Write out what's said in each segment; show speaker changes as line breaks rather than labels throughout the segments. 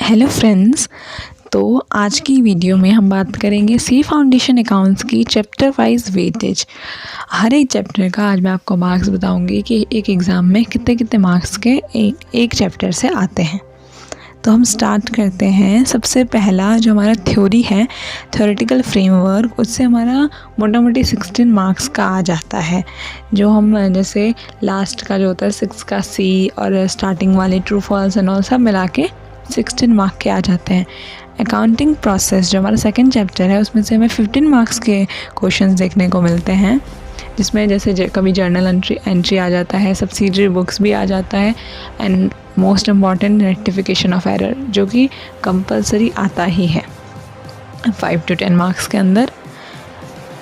Hello friends. तो आज की वीडियो में हम बात करेंगे सी फाउंडेशन अकाउंट्स की चैप्टर वाइज वेटेज। हर एक चैप्टर का आज मैं आपको मार्क्स बताऊंगी कि एक एग्ज़ाम में कितने कितने मार्क्स के एक चैप्टर से आते हैं। तो हम स्टार्ट करते हैं। सबसे पहला जो हमारा थ्योरी है, थ्योरेटिकल फ्रेमवर्क, उससे हमारा मोटा मोटी 16 मार्क्स का आ जाता है। जो हम जैसे लास्ट का जो होता है 6 का सी और स्टार्टिंग वाले ट्रू फॉल्स एंड ऑल सब मिला के 16 मार्क के आ जाते हैं। अकाउंटिंग प्रोसेस जो हमारा सेकंड चैप्टर है, उसमें से हमें 15 मार्क्स के क्वेश्चंस देखने को मिलते हैं, जिसमें जैसे कभी जर्नल एंट्री आ जाता है, सब्सिडरी बुक्स भी आ जाता है, and most important rectification of error, जो कि कंपलसरी आता ही है 5 to 10 मार्क्स के अंदर।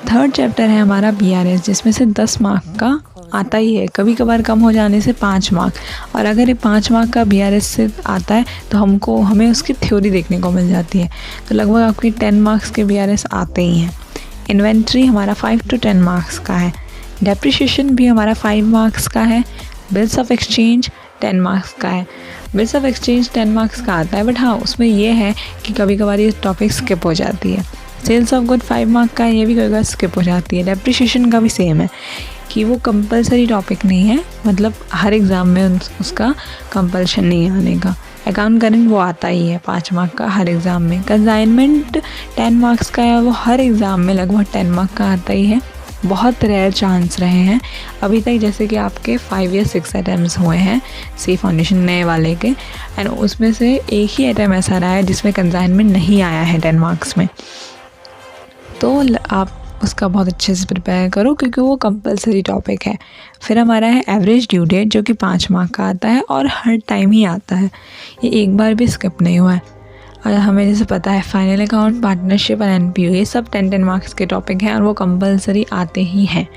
थर्ड चैप्टर है हमारा BRS, जिसमें से 10 मार्क का आता ही है, कभी कभार कम हो जाने से 5 मार्क। और अगर ये 5 मार्क का BRS से आता है तो हमें उसकी थ्योरी देखने को मिल जाती है, तो लगभग आपकी 10 मार्क्स के BRS आते ही हैं। इन्वेंट्री हमारा 5 to 10 मार्क्स का है। डेप्रिशिएशन भी हमारा 5 मार्क्स का है। बिल्स ऑफ एक्सचेंज 10 मार्क्स का है। बिल्स ऑफ एक्सचेंज 10 मार्क्स का आता है, बट हाँ उसमें ये है कि कभी कभार ये टॉपिक स्किप हो जाती है। सेल्स ऑफ गुड 5 मार्क का है, ये भी कभी कभार स्किप हो जाती है। डेप्रिशिएशन का भी सेम है कि वो कंपलसरी टॉपिक नहीं है, मतलब हर एग्ज़ाम में उसका कंपल्शन नहीं आने का। अकाउंट करंट वो आता ही है 5 मार्क का हर एग्ज़ाम में। कंसाइनमेंट 10 मार्क्स का है, वो हर एग्ज़ाम में लगभग 10 मार्क का आता ही है। बहुत रेयर चांस रहे हैं अभी तक, जैसे कि आपके 5 या 6 अटैम्प्ट्स हुए हैं सी फाउंडेशन नए वाले के, एंड उसमें से एक ही अटैम्प्ट ऐसा रहा है जिसमें कंसाइनमेंट नहीं आया है 10 मार्क्स में। तो आप उसका बहुत अच्छे से प्रिपेयर करो, क्योंकि वो कंपलसरी टॉपिक है। फिर हमारा है एवरेज ड्यू डेट, जो कि 5 मार्क का आता है और हर टाइम ही आता है, ये एक बार भी स्किप नहीं हुआ है। और हमें जैसे पता है फाइनल अकाउंट, पार्टनरशिप और NPO, ये सब 10-10 मार्क्स के टॉपिक हैं और वो कंपलसरी आते ही हैं,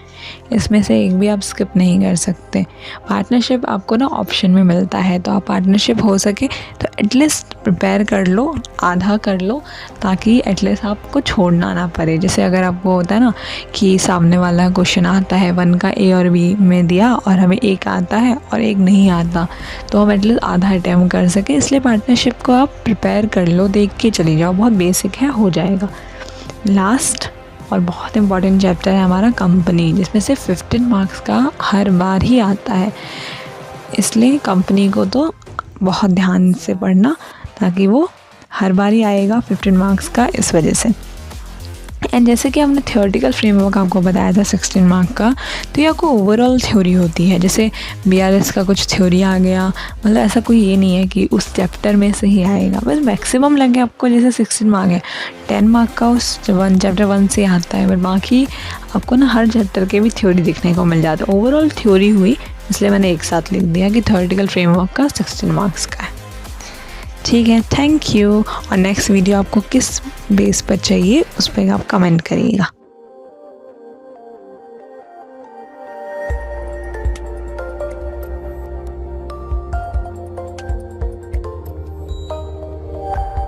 इसमें से एक भी आप स्किप नहीं कर सकते। पार्टनरशिप आपको ना ऑप्शन में मिलता है, तो आप पार्टनरशिप हो सके तो एटलीस्ट प्रिपेयर कर लो, आधा कर लो, ताकि एटलीस्ट आपको छोड़ना ना पड़े। जैसे अगर आपको होता है ना कि सामने वाला क्वेश्चन आता है 1 का A और B में दिया और हमें एक आता है और एक नहीं आता, तो हम एटलीस्ट आधा अटैम्प्ट कर सकें, इसलिए पार्टनरशिप को आप प्रिपेयर कर लो, देख के चली जाओ, बहुत बेसिक है, हो जाएगा। लास्ट और बहुत इम्पॉर्टेंट चैप्टर है हमारा कंपनी, जिसमें से 15 मार्क्स का हर बार ही आता है, इसलिए कंपनी को तो बहुत ध्यान से पढ़ना, ताकि वो हर बार ही आएगा 15 मार्क्स का, इस वजह से। एंड जैसे कि हमने थ्योरेटिकल फ्रेमवर्क आपको बताया था 16 मार्क का, तो ये आपको ओवरऑल थ्योरी होती है। जैसे BRS का कुछ थ्योरी आ गया, मतलब ऐसा कोई ये नहीं है कि उस चैप्टर में से ही आएगा, बस मैक्सिमम लगे आपको जैसे 16 मार्क है, 10 मार्क का उस चैप्टर 1 से आता है, बट बाकी आपको ना हर चैप्टर के भी थ्योरी देखने को मिल जाता है। ओवरऑल थ्योरी हुई, इसलिए मैंने एक साथ लिख दिया कि थ्योरेटिकल फ्रेमवर्क का 16 मार्क्स का है। ठीक है, थैंक यू। और नेक्स्ट वीडियो आपको किस बेस पर चाहिए उस पर आप कमेंट करिएगा।